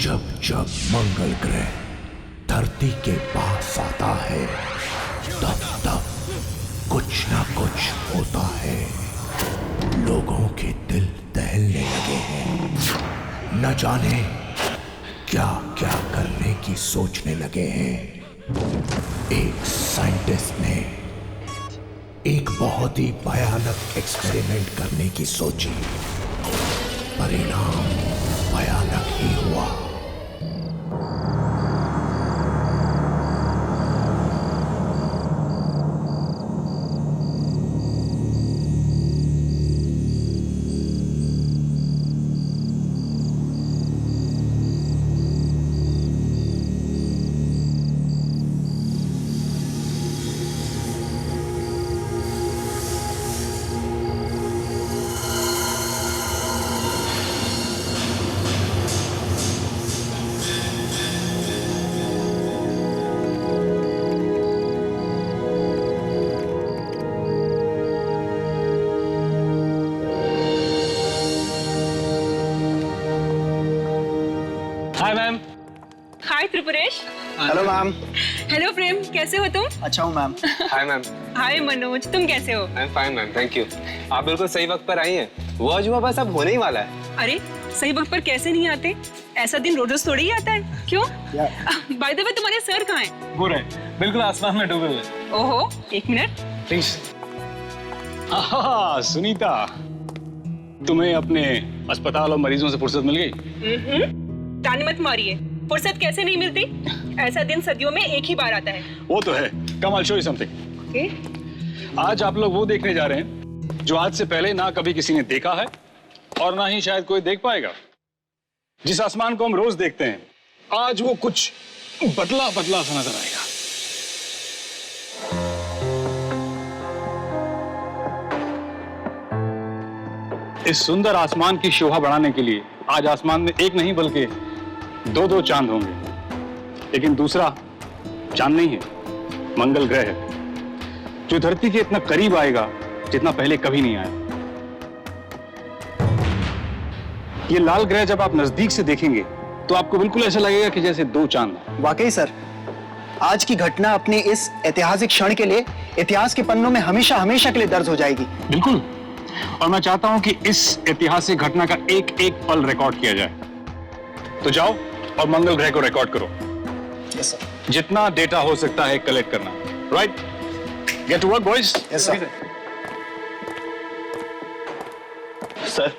जब जब मंगल ग्रह धरती के पास आता है तब तब कुछ ना कुछ होता है। लोगों के दिल दहलने लगे हैं, न जाने क्या क्या करने की सोचने लगे हैं। एक साइंटिस्ट ने एक बहुत ही भयानक एक्सपेरिमेंट करने की सोची। परिणाम भयानक ही हुआ। Hi ma'am. Hi Tripuresh. Hello ma'am. Hello Prem, कैसे हो तुम? अच्छा हूँ ma'am. Hi ma'am. Hi Manoj, तुम कैसे हो? I am fine ma'am, thank you. आप बिल्कुल सही वक्त पर आई हैं। वो अजूबा बस अब होने ही वाला है। अरे सही वक्त पर कैसे नहीं आते? ऐसा दिन रोज रोज थोड़ी ही आता है। क्यों? बाय द वे तुम्हारे सर कहाँ हैं? वो रहे, बिल्कुल आसमान में डूबे हुए। ओहो, एक मिनट। प्लीज। सुनीता, तुम्हें अपने अस्पताल और मरीजों से फुर्सत मिल गई? ताने मत मारिए, फुर्सत कैसे नहीं मिलती? ऐसा दिन सदियों में एक ही बार आता है। वो तो है। कम, I'll show you something। Okay? आज आप लोग वो देखने जा रहे हैं जो आज से पहले ना कभी किसी ने देखा है और ना ही शायद कोई देख पाएगा। जिस आसमान को हम रोज देखते हैं, आज वो कुछ बदला बदला सा नजर आएगा। इस सुंदर आसमान की शोभा बढ़ाने के लिए आज आसमान में एक नहीं बल्कि दो चांद होंगे। लेकिन दूसरा चांद नहीं है, मंगल ग्रह है, जो धरती के इतना करीब आएगा जितना पहले कभी नहीं आया। ये लाल ग्रह जब आप नजदीक से देखेंगे तो आपको बिल्कुल ऐसा लगेगा कि जैसे दो चांद। वाकई सर, आज की घटना अपने इस ऐतिहासिक क्षण के लिए इतिहास के पन्नों में हमेशा हमेशा के लिए दर्ज हो जाएगी। बिल्कुल। और मैं चाहता हूं कि इस ऐतिहासिक घटना का एक एक पल रिकॉर्ड किया जाए। तो जाओ और मंगल ग्रह को रिकॉर्ड करो। Yes sir. जितना डेटा हो सकता है कलेक्ट करना। Right? Get to work boys. Yes sir. Sir,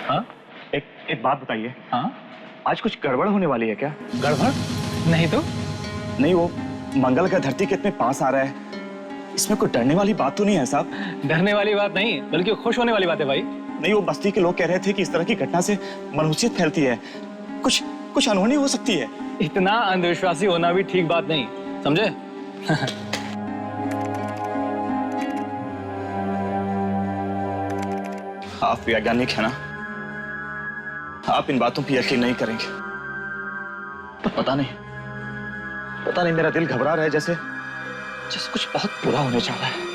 हाँ? एक बात बताइए। हाँ? आज कुछ गड़बड़ होने वाली है क्या? गड़बड़? नहीं तो? नहीं, वो मंगल का धरती के इतने पास आ रहा है, इसमें कोई डरने वाली बात तो नहीं है साहब? डरने वाली बात नहीं, बल्कि खुश होने वाली बात है भाई। नहीं, वो बस्ती के लोग कह रहे थे कि इस तरह की घटना से मनहूसियत फैलती है, कुछ अनहोनी हो सकती है। इतना अंधविश्वासी होना भी ठीक बात नहीं, समझे? आप वैज्ञानिक है ना, आप इन बातों पर यकीन नहीं करेंगे। पर पता नहीं मेरा दिल घबरा रहा है, जैसे कुछ बहुत बुरा होने जा रहा है।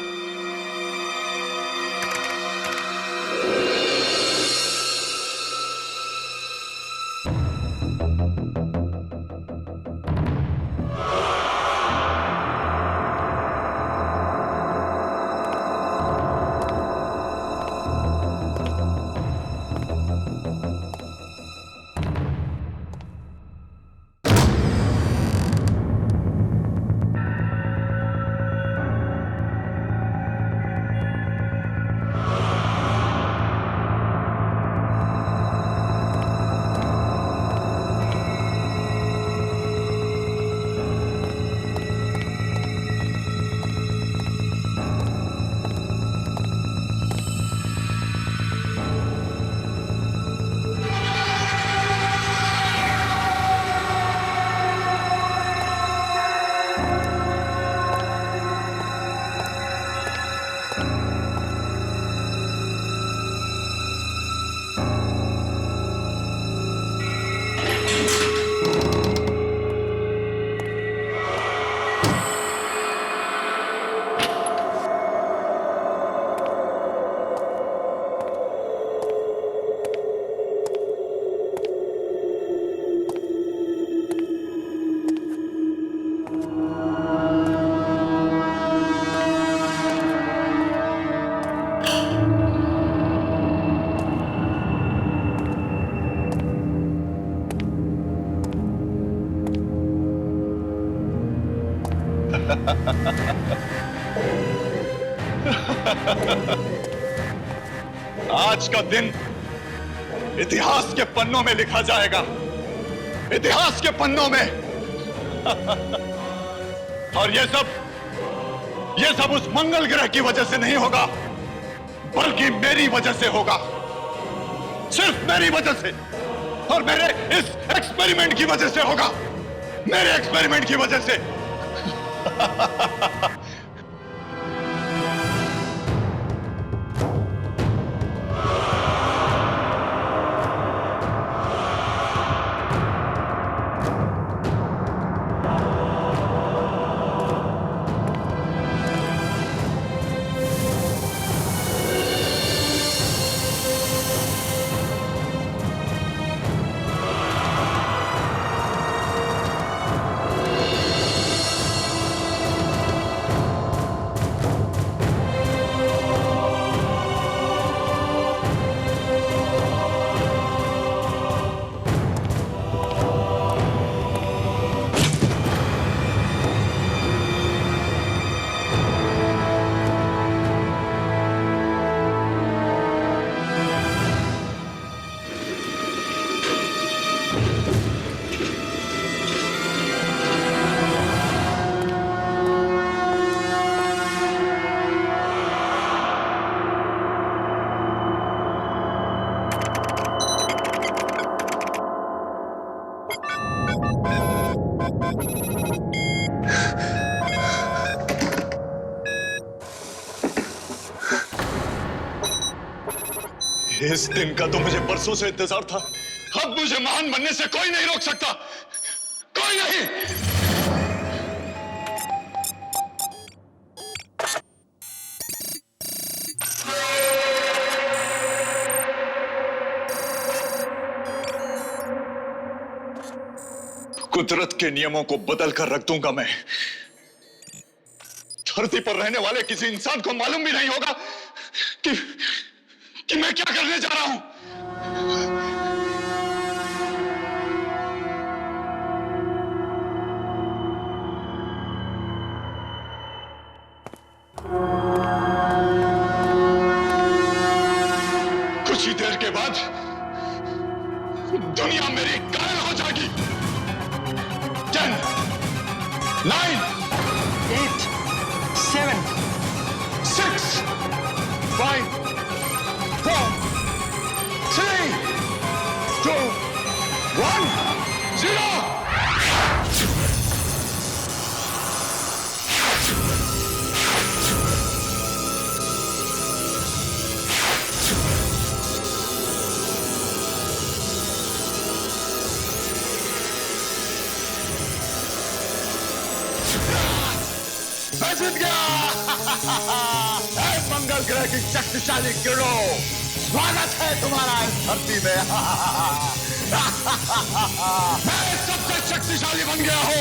आज का दिन इतिहास के पन्नों में लिखा जाएगा, इतिहास के पन्नों में। और ये सब उस मंगल ग्रह की वजह से नहीं होगा, बल्कि मेरी वजह से होगा, सिर्फ मेरी वजह से, और मेरे इस एक्सपेरिमेंट की वजह से होगा, मेरे एक्सपेरिमेंट की वजह से। इस दिन का तो मुझे बरसों से इंतजार था। अब मुझे महान बनने से कोई नहीं रोक सकता, कोई नहीं। कुदरत के नियमों को बदल कर रख दूंगा मैं। धरती पर रहने वाले किसी इंसान को मालूम भी नहीं होगा कि मैं क्या करने जा रहा हूं। कुछ ही देर के बाद दुनिया मेरी कायल हो जाएगी। 10, 9, 8, 7, 6, 5, 4, 3, 2, 1, 0। मैं जीत गया। मंगल ग्रह की शक्तिशाली किरणों, स्वागत है तुम्हारा इस धरती में। मैं सबसे शक्तिशाली बन गया हूं।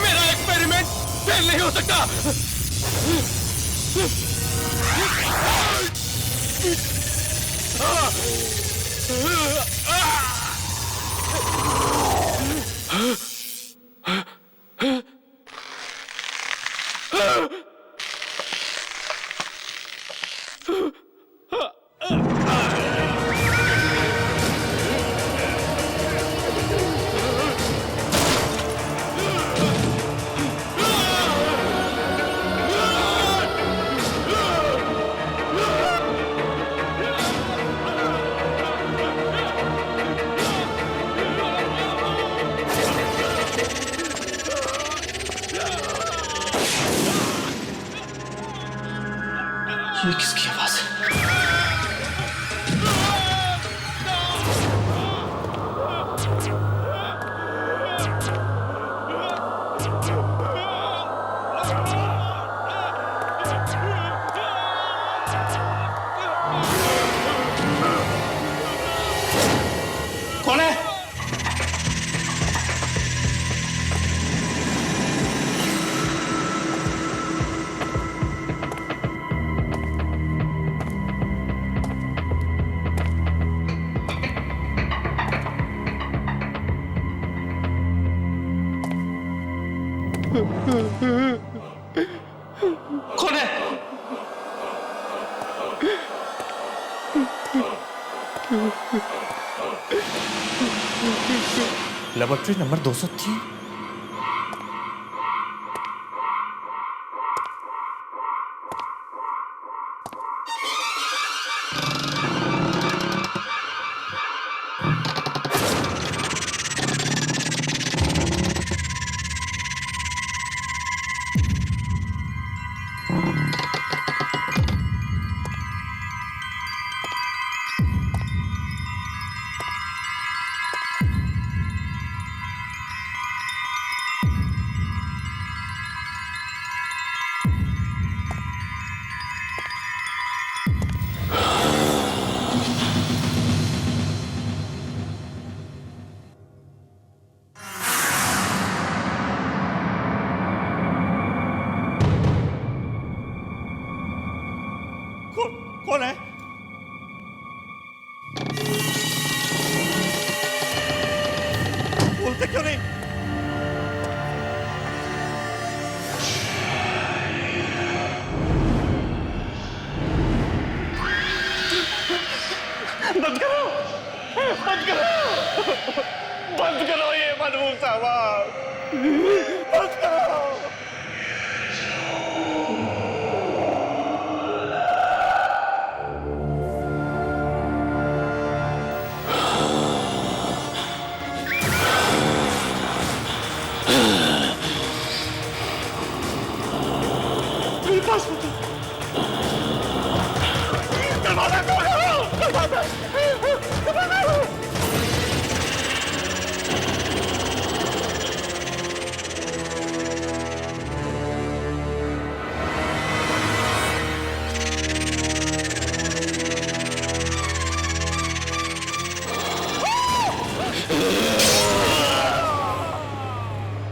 मेरा एक्सपेरिमेंट फेल नहीं हो सकता। ये किसकी आवाज है? कौन है? कौन है? Laboratory number 203। कौन है? बोलते क्यों नहीं? बंद करो, बंद करो, बंद करो ये मनमूस आवाज, बंद करो।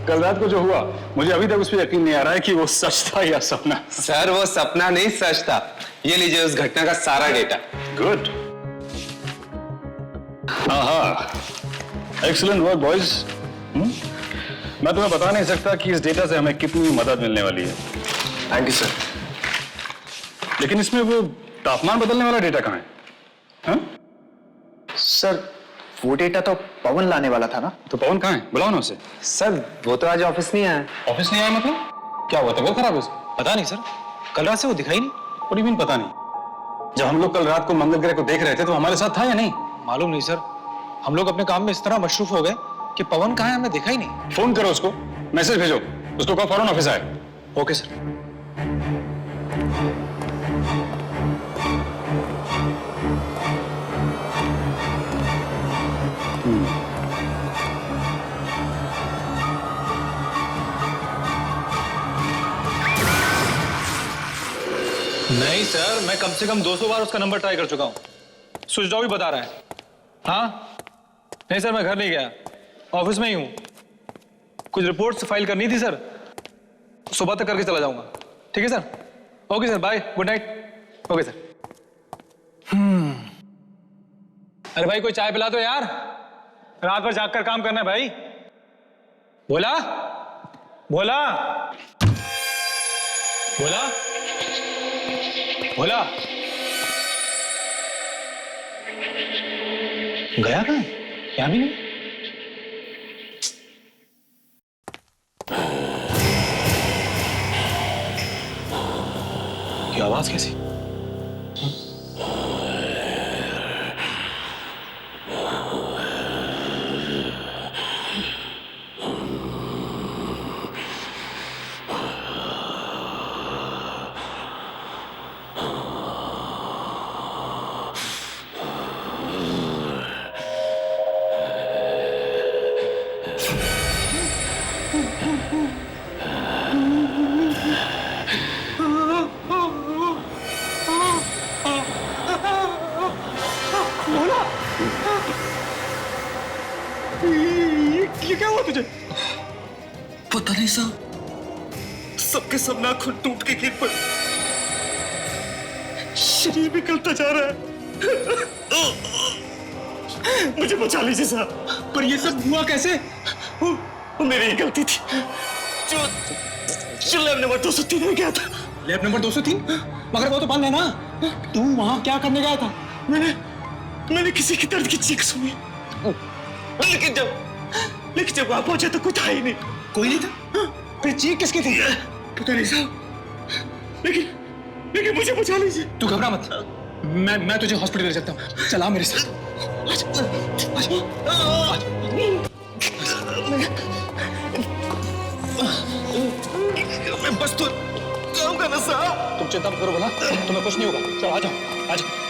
कल रात को जो हुआ, मुझे अभी तक उस पर यकीन नहीं आ रहा है कि वो सच था या सपना। सर वो सपना नहीं सच था। ये लीजिए उस घटना का सारा डेटा। गुड। हाँ, एक्सीलेंट वर्क बॉयज। मैं तुम्हें बता नहीं सकता कि इस डेटा से हमें कितनी मदद मिलने वाली है। Thank you sir. लेकिन इसमें वो तापमान बदलने वाला डेटा कहाँ है? हाँ? सर वो डेटा तो पवन लाने वाला था ना। तो पवन कहाँ है? बुलाओ ना उसे। सर वो तो आज ऑफिस नहीं आया। ऑफिस नहीं आया मतलब? क्या हुआ, तबीयत खराब है उसकी? पता नहीं सर, कल रात से वो दिखाई नहीं। What do you mean पता नहीं? जब हम लोग कल रात को मंगल ग्रह को देख रहे थे तो हमारे साथ था या नहीं? मालूम नहीं सर, हम लोग अपने काम में इस तरह मशरूफ हो गए कि पवन कहाँ है हमें देखा ही नहीं। फोन करो उसको, मैसेज भेजो, उसको कहो फौरन ऑफिस आए। Okay sir. नहीं सर, मैं कम से कम 200 बार उसका नंबर ट्राई कर चुका हूं, स्विच ऑफ भी बता रहा है। हाँ नहीं सर, मैं घर नहीं गया, ऑफिस में ही हूं। कुछ रिपोर्ट्स फाइल करनी थी सर, सुबह तक करके चला जाऊंगा। ठीक है sir, okay sir, bye, good night. Okay sir. अरे भाई कोई चाय पिला दो यार, रात भर जाग कर काम करना है भाई। बोला बोला बोला बोला गया कहाँ? यहाँ भी नहीं। ये आवाज कैसी? ये क्या हुआ तुझे? पता नहीं साहब, सबके सब नाखून टूट के गिर पड़े, शरीर भी गलता जा रहा है। मुझे बचा लीजिए साहब। पर ये सब हुआ कैसे? वो मेरी ही गलती थी, जो लैब नंबर 203 में गया था। Lab number 203? मगर वो तो बंद है ना। तू वहां क्या करने गया था? मैंने किसी की दर्द की चीख सुनी, लेकिन जब वहां पहुंचा तो कुछ था ही नहीं। कोई नहीं था? फिर चीख किसकी थी? पता नहीं साहब, लेकिन मुझे बचा लीजिए। तू घबरा मत, मैं तुझे हॉस्पिटल ले जाता हूँ। चला मेरे साथ। मैं बस तो जाऊंगा ना साहब। तुम चिंता मत करो बोला, तुम्हें कुछ नहीं होगा। चलो आ जाओ, आ जाओ।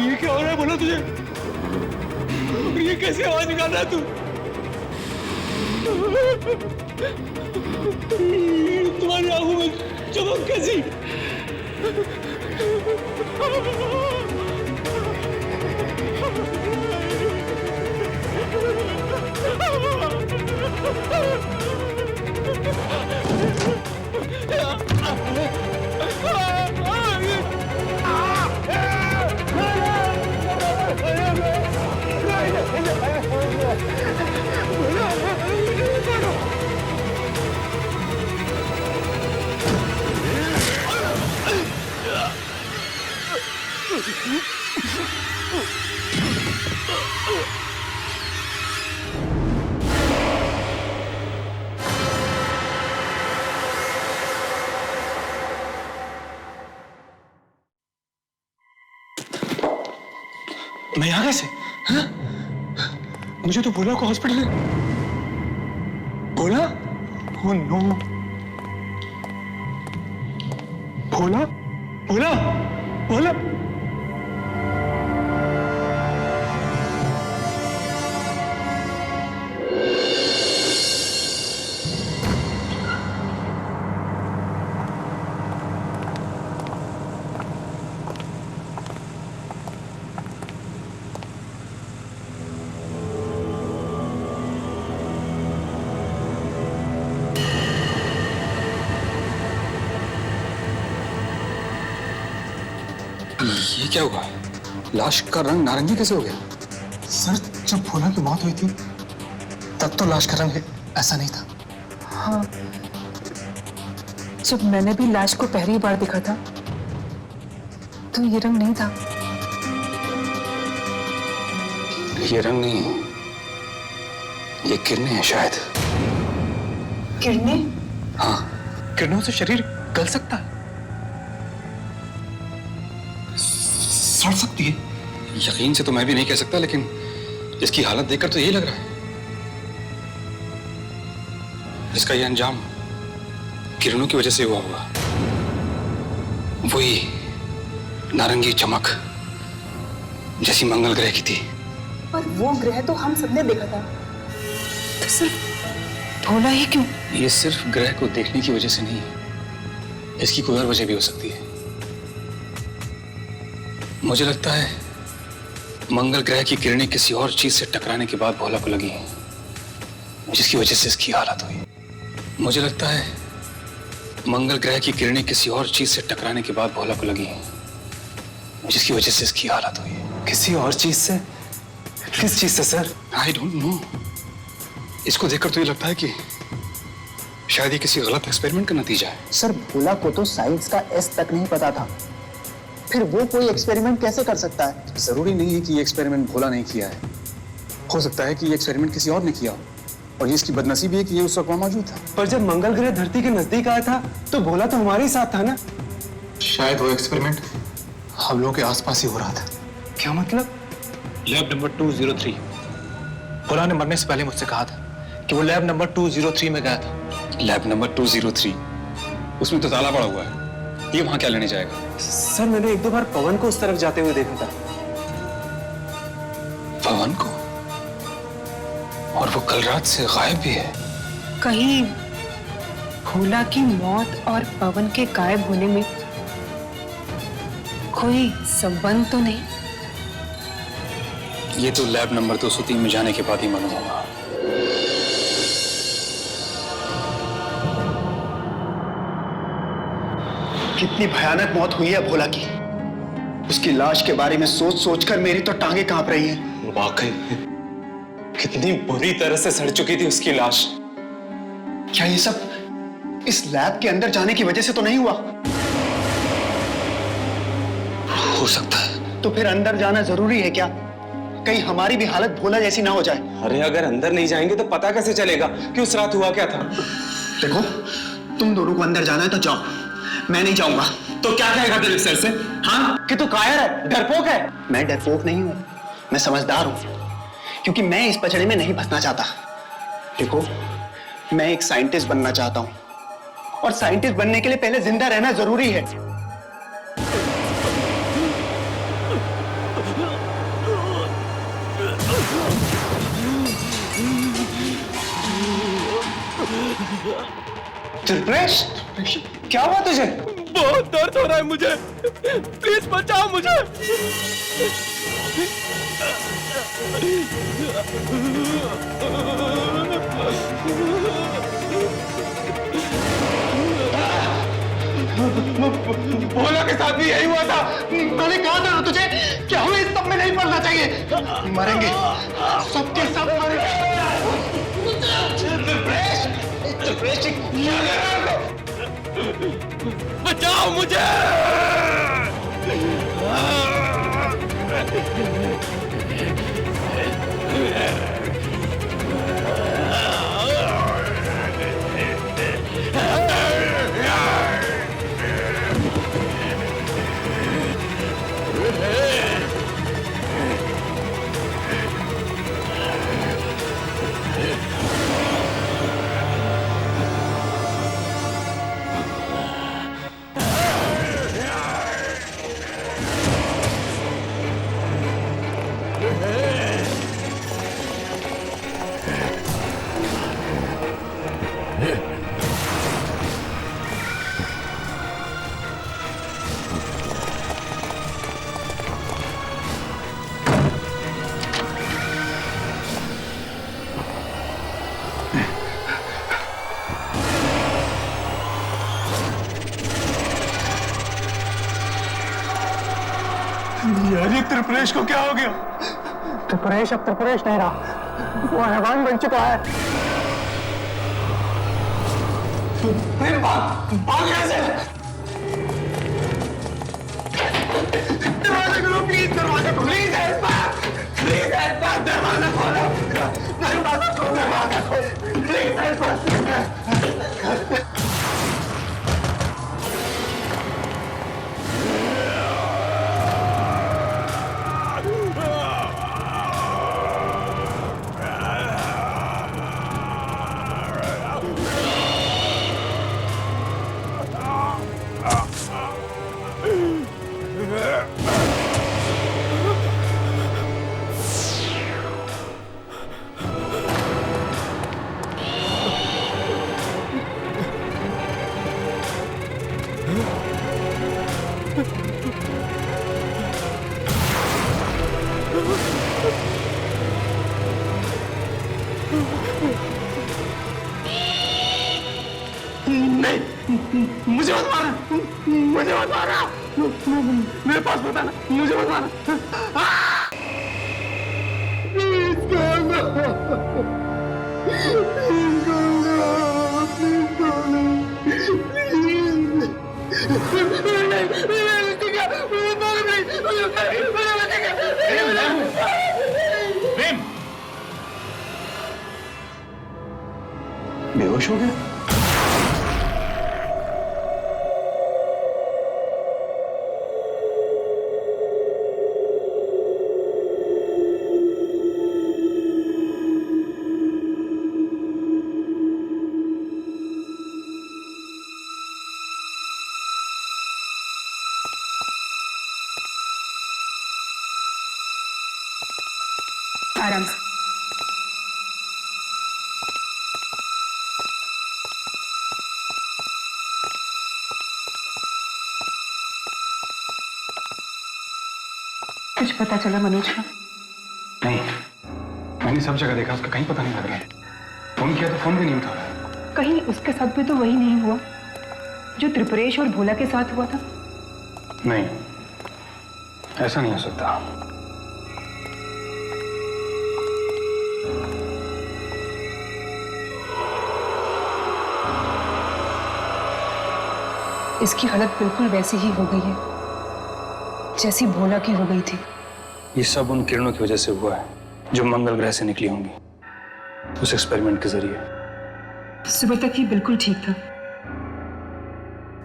ये क्या हो रहा है बोला तुझे? ये कैसे आवाज निकाल रहा है तू? तुम्हारी आंखों में चमक कैसी? मैं यहाँ कैसे? हाँ? मुझे तो भोला को हॉस्पिटल भोला? Oh no, Bhola Bhola Bhola. ये क्या हुआ? लाश का रंग नारंगी कैसे हो गया? सर, जब भोला की मौत हुई थी तब तो लाश का रंग ऐसा नहीं था। हाँ, जब मैंने भी लाश को पहली बार देखा था तो ये रंग नहीं था। ये रंग नहीं है, ये किरणें हैं शायद। किरणें? हाँ, किरणों से शरीर गल सकता है, सड़ सकती है। यकीन से तो मैं भी नहीं कह सकता, लेकिन इसकी हालत देखकर तो यही लग रहा है। इसका यह अंजाम किरणों की वजह से हुआ होगा। वही नारंगी चमक जैसी मंगल ग्रह की थी। पर वो ग्रह तो हम सबने देखा था, तो सिर्फ भोला ही क्यों? ये सिर्फ ग्रह को देखने की वजह से नहीं है, इसकी कोई और वजह भी हो सकती है। मुझे लगता है मंगल ग्रह की किरणें किसी और चीज से टकराने के बाद भोला को लगी हैं, जिसकी वजह से इसकी हालत हुई। मुझे लगता है मंगल ग्रह की किरणें किसी और चीज से टकराने के बाद भोला को लगी हैं, जिसकी वजह से इसकी हालत हुई। किसी और चीज से? किस चीज से सर? I don't know. इसको देखकर तो ये लगता है कि शायद ये किसी गलत एक्सपेरिमेंट का नतीजा है। सर, भोला को तो साइंस का एस तक नहीं पता था, फिर वो कोई एक्सपेरिमेंट कैसे कर सकता है? जरूरी नहीं है कि ये एक्सपेरिमेंट भोला नहीं किया है, हो सकता है कि ये एक्सपेरिमेंट किसी और ने किया हो, और ये इसकी बदनसीबी है कि ये उस वक्त वहां मौजूद था। पर जब मंगल ग्रह धरती के नजदीक आया था तो भोला तो हमारे ही साथ था ना। शायद वो एक्सपेरिमेंट हम लोगों के आसपास ही हो रहा था। क्या मतलब? Lab number 203। भोला ने मरने से पहले मुझसे कहा था कि वो लैब नंबर 203 में गया था। लैब नंबर 203, उसमें तो ताला पड़ा हुआ है। ये वहां क्या लेने जाएगा? सर मैंने एक दो बार पवन को उस तरफ जाते हुए देखा था। पवन को? और वो कल रात से गायब भी है। कहीं भोला की मौत और पवन के गायब होने में कोई संबंध तो नहीं? ये तो लैब नंबर 203 में जाने के बाद ही मालूम होगा। कितनी भयानक मौत हुई है भोला की। उसकी लाश के बारे में सोच सोचकर मेरी तो टांगे कांप रही हैं। वाकई कितनी बुरी तरह से सड़ चुकी थी उसकी लाश। क्या ये सब इस लैब के अंदर जाने की वजह से तो नहीं हुआ? हो सकता है। तो फिर अंदर जाना जरूरी है क्या? कहीं हमारी भी हालत भोला जैसी ना हो जाए। अरे अगर अंदर नहीं जाएंगे तो पता कैसे चलेगा कि उस रात हुआ क्या था? देखो, तुम दोनों को अंदर जाना है तो जाओ, मैं नहीं जाऊंगा। तो क्या कहेगा दिलीप सर से? हाँ कि तू कायर है, डरपोक है? मैं डरपोक नहीं हूं, मैं समझदार हूं, क्योंकि मैं इस पचड़े में नहीं फंसना चाहता। देखो, मैं एक साइंटिस्ट बनना चाहता हूं, और साइंटिस्ट बनने के लिए पहले जिंदा रहना जरूरी है। त्रिप्रेश, क्या हुआ तुझे? बहुत दर्द हो रहा है मुझे, प्लीज बचाओ मुझे। भोला के साथ भी यही हुआ था। मैंने कहा था ना तुझे कि हमें इस सब में नहीं पड़ना चाहिए। मरेंगे, सबके सब मरेंगे। बचाओ मुझे। यार ये त्रिपुरेश को क्या हो गया? त्रिपुरेश अब त्रिपुरेश नहीं रहा, वो हैवान बन चुका है। भाग यहाँ से। दरवाजा खोलो प्लीज, दरवाजा खोलो प्लीज, प्लीज दरवाजा खोलो, दरवाजा खोलो प्लीज। मुझे मत मारना, मुझे मत मारना, मेरे पास बताना, मुझे मत मारना। बेहोश हो गया? आराम से। कुछ पता चला मनोज का? नहीं, मैंने सब जगह देखा, उसका कहीं पता नहीं लग रहा है। फोन किया तो फोन भी नहीं उठा रहा है। कहीं उसके साथ भी तो वही नहीं हुआ जो त्रिपुरेश और भोला के साथ हुआ था? नहीं, ऐसा नहीं हो सकता। इसकी हालत बिल्कुल वैसी ही हो गई है जैसी भोला की हो गई थी। ये सब उन किरणों की वजह से हुआ है जो मंगल ग्रह से निकली होंगी उस एक्सपेरिमेंट के जरिए। सुबह तक ये बिल्कुल ठीक था।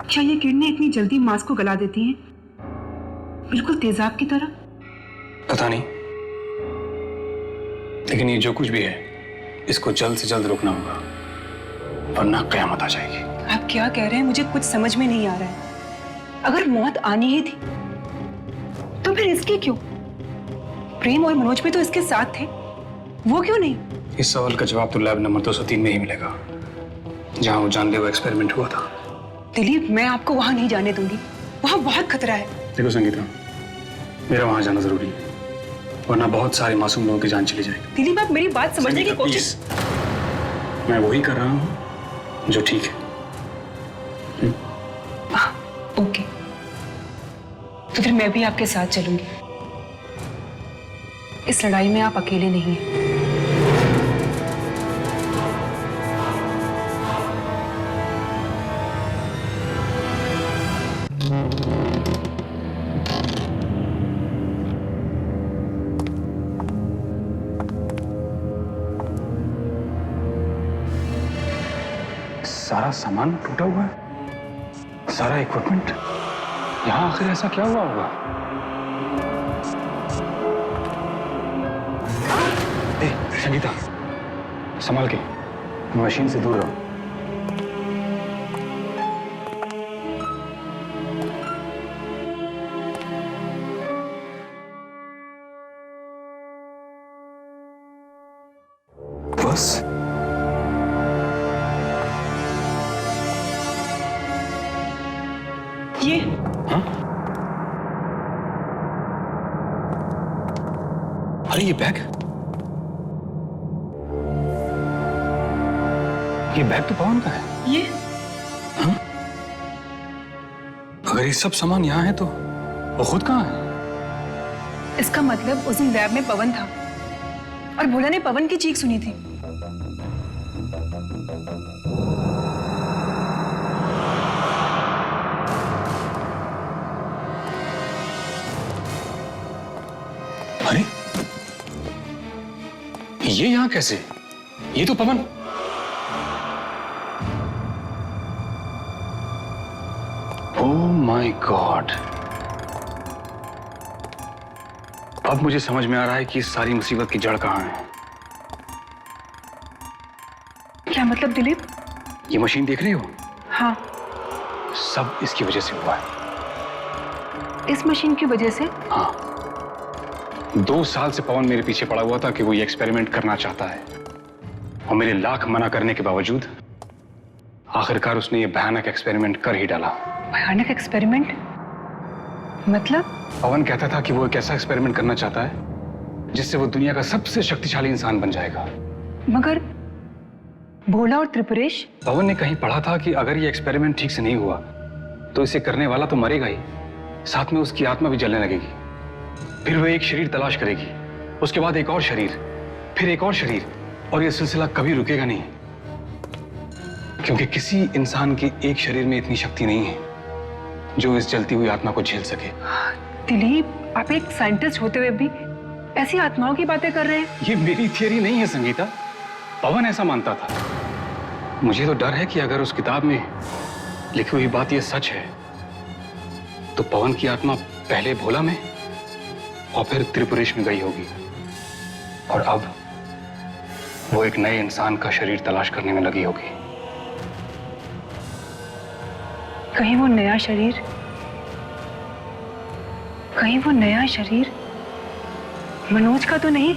क्या ये किरणें इतनी जल्दी मांस को गला देती हैं, बिल्कुल तेजाब की तरह? पता नहीं, लेकिन ये जो कुछ भी है इसको जल्द से जल्द रोकना होगा, वरना कयामत आ जाएगी। आप क्या कह रहे हैं? मुझे कुछ समझ में नहीं आ रहा है। अगर मौत आनी ही थी तो फिर इसके क्यों? प्रेम और मनोज भी तो इसके साथ थे, वो क्यों नहीं? इस सवाल का जवाब तो लैब नंबर 203 में ही मिलेगा, जहां वो जानलेवा एक्सपेरिमेंट हुआ था। दिलीप, मैं आपको वहां नहीं जाने दूंगी। वहां बहुत खतरा है। देखो संगीता, मेरा वहां जाना जरूरी है, वरना बहुत सारे मासूम लोगों की जान चली जाएगी। दिलीप, आप मेरी बात समझने की कोशिश। मैं वही कर रहा हूं जो ठीक है। ओके, तो फिर मैं भी आपके साथ चलूंगी। इस लड़ाई में आप अकेले नहीं हैं। सारा सामान टूटा हुआ है, सारा इक्विपमेंट। यहाँ आखिर ऐसा क्या हुआ होगा? ए, संगीता, संभाल के, मशीन से दूर रहो। बस ये हाँ? अरे ये बैग तो पवन का है। ये हाँ? अगर ये सब सामान यहाँ है तो वो खुद कहाँ है? इसका मतलब उस दिन लैब में पवन था और भोला ने पवन की चीख सुनी थी। अरे ये यहाँ कैसे? ये तो पवन। ओह माय गॉड, अब मुझे समझ में आ रहा है कि इस सारी मुसीबत की जड़ कहाँ है। क्या मतलब दिलीप? ये मशीन देख रही हो? हाँ। सब इसकी वजह से हुआ है। इस मशीन की वजह से? हाँ, 2 साल से पवन मेरे पीछे पड़ा हुआ था कि वो ये एक्सपेरिमेंट करना चाहता है, और मेरे लाख मना करने के बावजूद आखिरकार उसने ये भयानक एक्सपेरिमेंट कर ही डाला। भयानक एक्सपेरिमेंट? मतलब? पवन कहता था कि वो एक ऐसा एक्सपेरिमेंट करना चाहता है जिससे वो दुनिया का सबसे शक्तिशाली इंसान बन जाएगा। मगर भोला और त्रिपुरेश? पवन ने कहीं पढ़ा था कि अगर ये एक्सपेरिमेंट ठीक से नहीं हुआ तो इसे करने वाला तो मरेगा ही, साथ में उसकी आत्मा भी जलने लगेगी। फिर वो एक शरीर तलाश करेगी, उसके बाद एक और शरीर, फिर एक और शरीर, और ये सिलसिला कभी रुकेगा नहीं, क्योंकि किसी इंसान के एक शरीर में इतनी शक्ति नहीं है जो इस जलती हुई आत्मा को झेल सके। दिलीप, आप एक साइंटिस्ट होते हुए भी ऐसी आत्माओं की बातें कर रहे हैं? ये मेरी थियरी नहीं है संगीता, पवन ऐसा मानता था। मुझे तो डर है कि अगर उस किताब में लिखी हुई बात ये सच है तो पवन की आत्मा पहले भोला में और फिर त्रिपुरेश में गई होगी, और अब वो एक नए इंसान का शरीर तलाश करने में लगी होगी। कहीं वो नया शरीर मनोज का तो नहीं?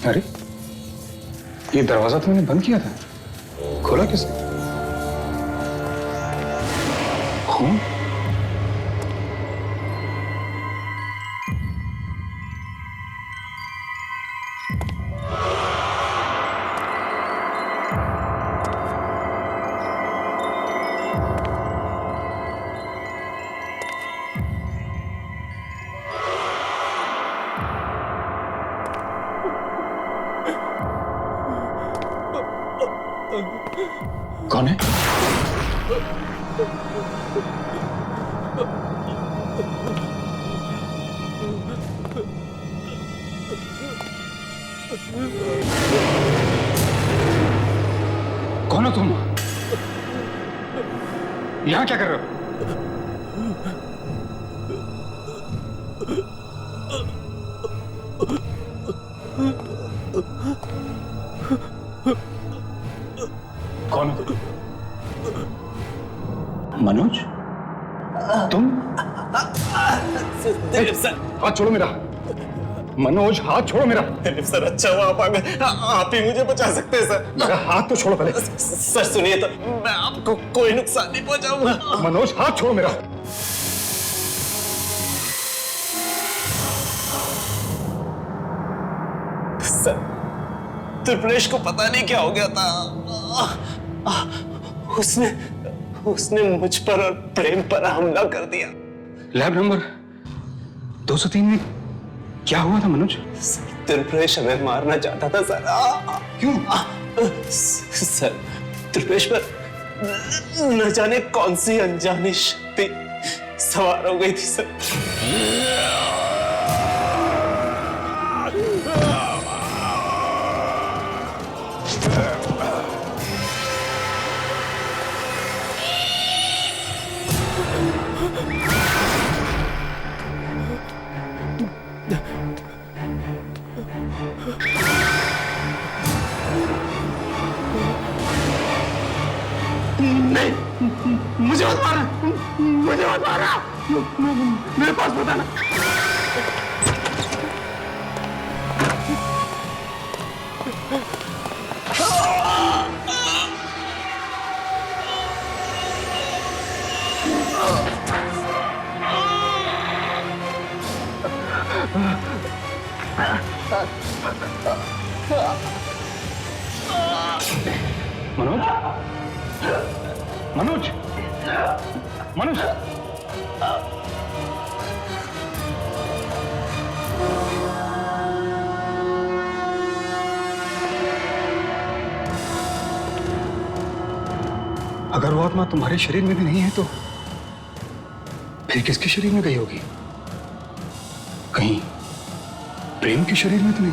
अरे ये दरवाजा तो मैंने बंद किया था, खोला किसने? खून? कौन है? कौन हो तुम? यहां क्या कर रहे हो? कौन हो? मनोज? तुम? दिलीप सर, हाथ छोड़ो मेरा। मनोज हाथ छोड़ो मेरा। दिलीप सर, अच्छा हुआ आप आ गए। आप ही मुझे बचा सकते हैं सर। मेरा हाथ तो छोड़ो पहले। सर सुनिए तो, मैं आपको कोई नुकसान नहीं पहुंचाऊंगा। मनोज हाथ छोड़ो मेरा। सर, त्रिपुरेश को पता नहीं क्या हो गया था। उसने मुझ पर और प्रेम पर हमला कर दिया। लैब नंबर 203 में क्या हुआ था मनोज? त्रिपुरेश हमें मारना चाहता था सर। क्यों? सर, त्रिपुरेश पर न जाने कौन सी अनजानी शक्ति सवार हो गई थी सर। मुझे मत मारा, मुझे मत मारा, मेरे पास बताना। मनोज? मनोज? मनोज? अगर वो आत्मा तुम्हारे शरीर में भी नहीं है तो फिर किसके शरीर में गई होगी? कहीं प्रेम के शरीर में तो नहीं?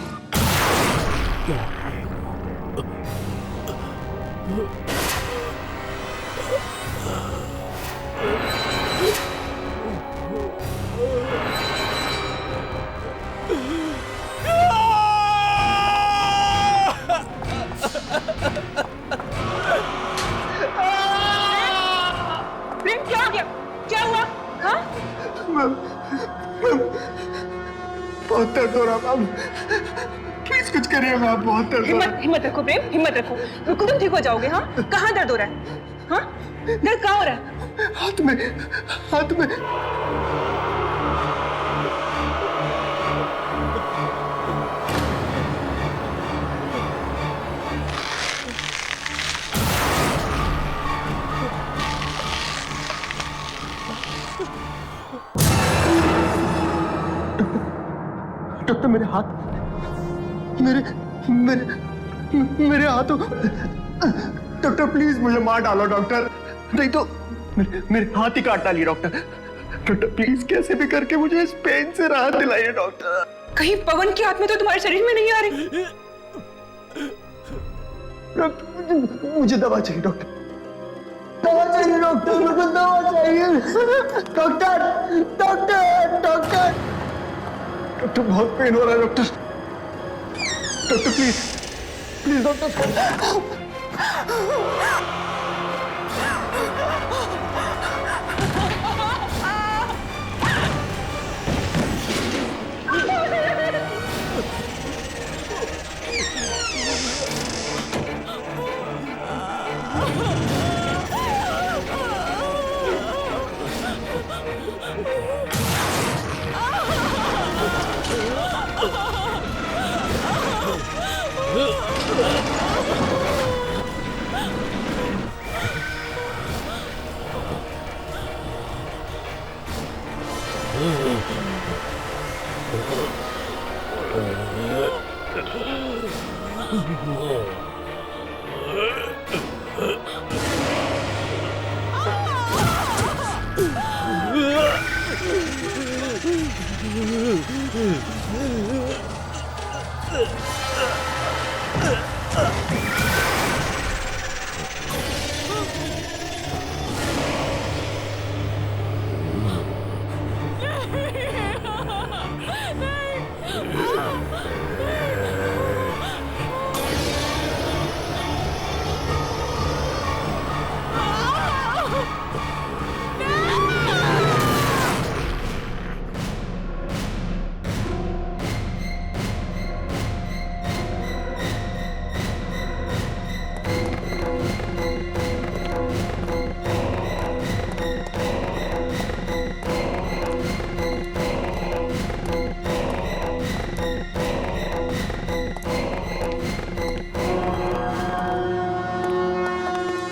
बहुत दर्द हो रहा मैम, प्लीज कुछ करिए मैम, बहुत दर्द हो रहा। हिम्मत रखो प्रेम, हिम्मत रखो। बिल्कुल तुम ठीक हो जाओगे। हाँ, कहाँ दर्द हो रहा है? हाँ, दर्द कहाँ हो रहा है? हाथ में, हाथ में। डॉक्टर मेरे हाथ, मेरे हाथों, डॉक्टर प्लीज मुझे मार डालो डॉक्टर, नहीं तो मेरे हाथ ही काट डालिए डॉक्टर। डॉक्टर प्लीज कैसे भी करके मुझे इस पेन से राहत दिलाइए डॉक्टर। कहीं पवन की आत्मा तो तुम्हारे शरीर में नहीं आ रही? मुझे दवा चाहिए डॉक्टर, दवा चाहिए डॉक्टर, मुझे दवा चाहिए डॉक्टर, डॉक्टर, डॉक्टर। डॉक्टर बहुत पेन हो रहा है doctor, doctor please, please doctor.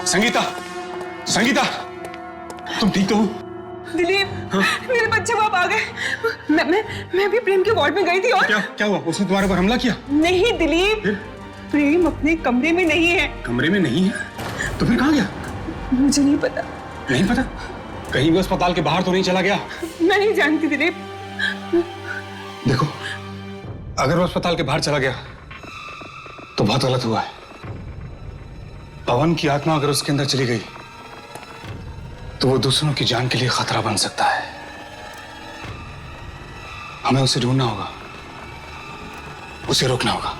Sangeeta, Sangeeta, तुम ठीक तो हो? दिलीप, मेरे बच्चे वापस आ गए। मैं भी प्रेम के वार्ड में गई थी और क्या हुआ? उसने तुम्हारे पर हमला किया? नहीं दिलीप, प्रेम अपने कमरे में नहीं है। कमरे में नहीं है? तो फिर कहाँ गया? मुझे नहीं पता। नहीं पता? कहीं भी अस्पताल के बाहर तो नहीं चला गया? मैं नहीं जानती दिलीप। देखो, अगर वो अस्पताल के बाहर चला गया तो बहुत गलत हुआ है। पवन की आत्मा अगर उसके अंदर चली गई तो वो दूसरों की जान के लिए खतरा बन सकता है। हमें उसे ढूंढना होगा, उसे रोकना होगा।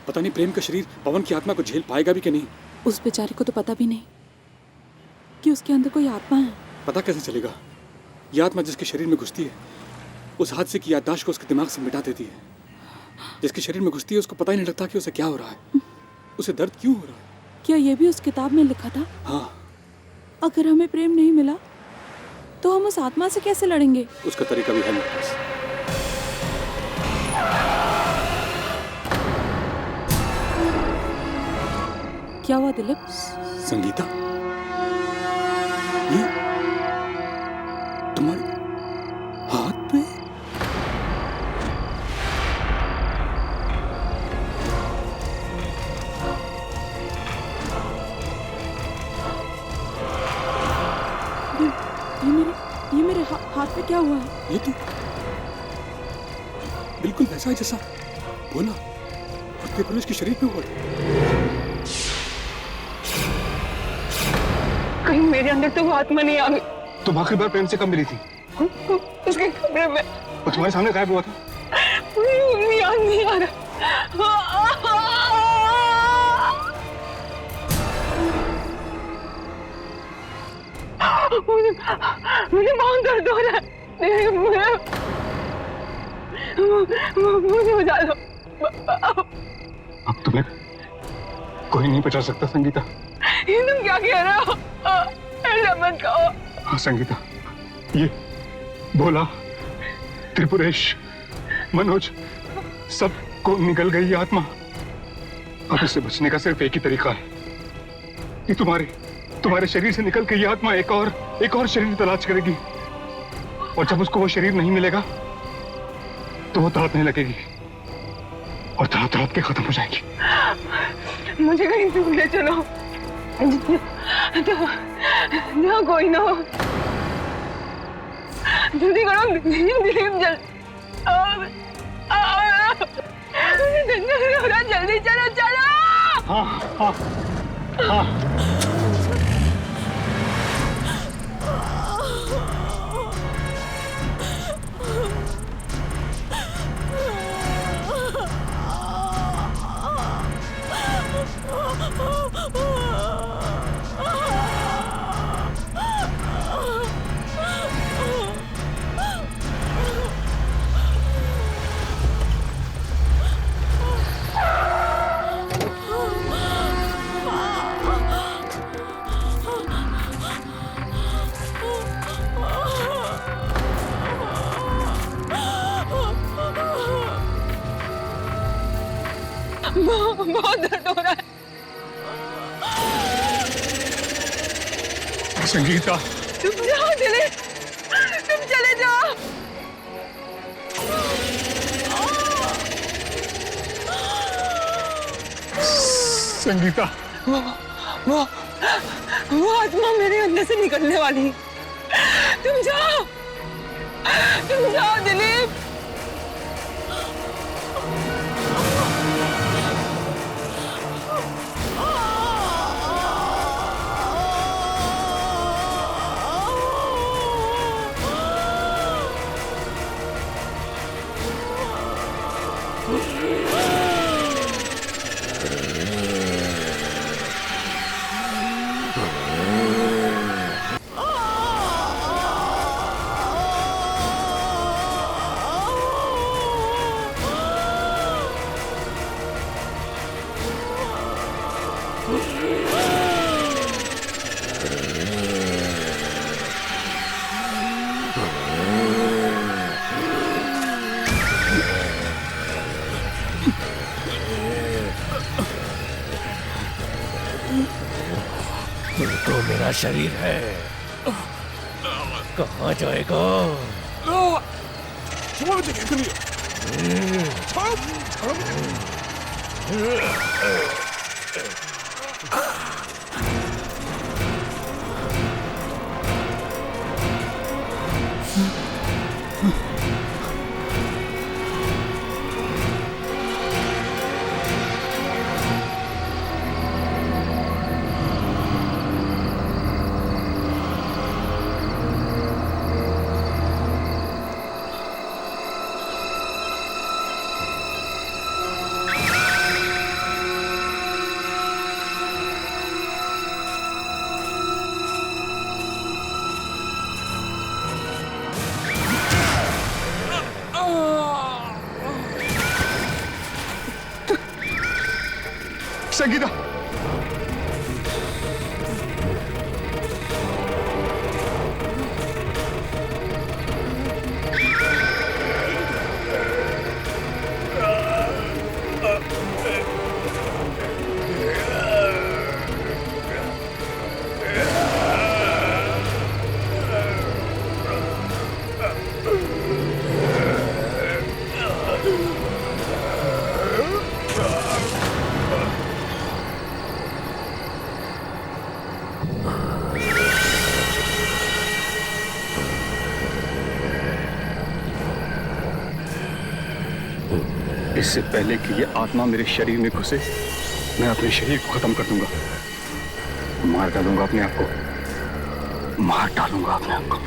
पता नहीं प्रेम का शरीर पवन की आत्मा को झेल पाएगा भी कि नहीं। उस बेचारे को तो पता भी नहीं कि उसके अंदर कोई आत्मा है। पता कैसे चलेगा? ये आत्मा जिसके शरीर में घुसती है उस हादसे की याददाश्त को उसके दिमाग से मिटा देती है। जिसके शरीर में घुसती है उसको पता ही नहीं लगता कि उसे क्या हो रहा है, उसे दर्द क्यों हो रहा है। क्या ये भी उस किताब में लिखा था? हाँ। अगर हमें प्रेम नहीं मिला तो हम उस आत्मा से कैसे लड़ेंगे? उसका तरीका भी है मेरे पास। क्या हुआ दिलीप? संगीता, ये तुम्हारे हाथ पे? ये मेरे हाथ पे क्या हुआ है? ये तो बिल्कुल वैसा है जैसा बोला और पुरुष के शरीर पे हुआ। कहीं मेरे अंदर तो वो आत्मा नहीं आ गई। तुम आखिरी बार प्रेम से कब मिली थी? उसके कमरे में। वो तुम्हारे सामने गायब हुआ था? याद नहीं आ रहा। मुझे बहुत दर्द हो रहा है। मुझे बचा दो। अब तुम्हें कोई नहीं बचा सकता संगीता। ये तुम क्या कह रहे हो? ऐसा मत कहो। हाँ संगीता, ये भोला, त्रिपुरेश, मनोज, सब को निकल गई ये आत्मा। अब इससे बचने का सिर्फ एक ही तरीका है कि तुम्हारे शरीर से निकल के ये आत्मा एक और शरीर तलाश करेगी और जब उसको वो शरीर नहीं मिलेगा तो वो तड़पने लगेगी और तड़प के खत्म हो जाएगी। मुझे कहीं दूर ले चलो जहाँ कोई ना हो। जल्दी करो दिलीप, जल्दी चलो चलो। हाँ हाँ हाँ। बहुत दर्द हो रहा है। संगीता, तुम जाओ दिलीप, तुम चले जाओ। संगीता, वो आत्मा मेरे अंदर से निकलने वाली। तुम जाओ दिलीप। तो मेरा शरीर है, कहाँ जाएगा? संगीता, इससे पहले कि ये आत्मा मेरे शरीर में घुसे, मैं अपने शरीर को खत्म कर दूंगा, मार डालूंगा अपने आप को, मार डालूंगा अपने आप को।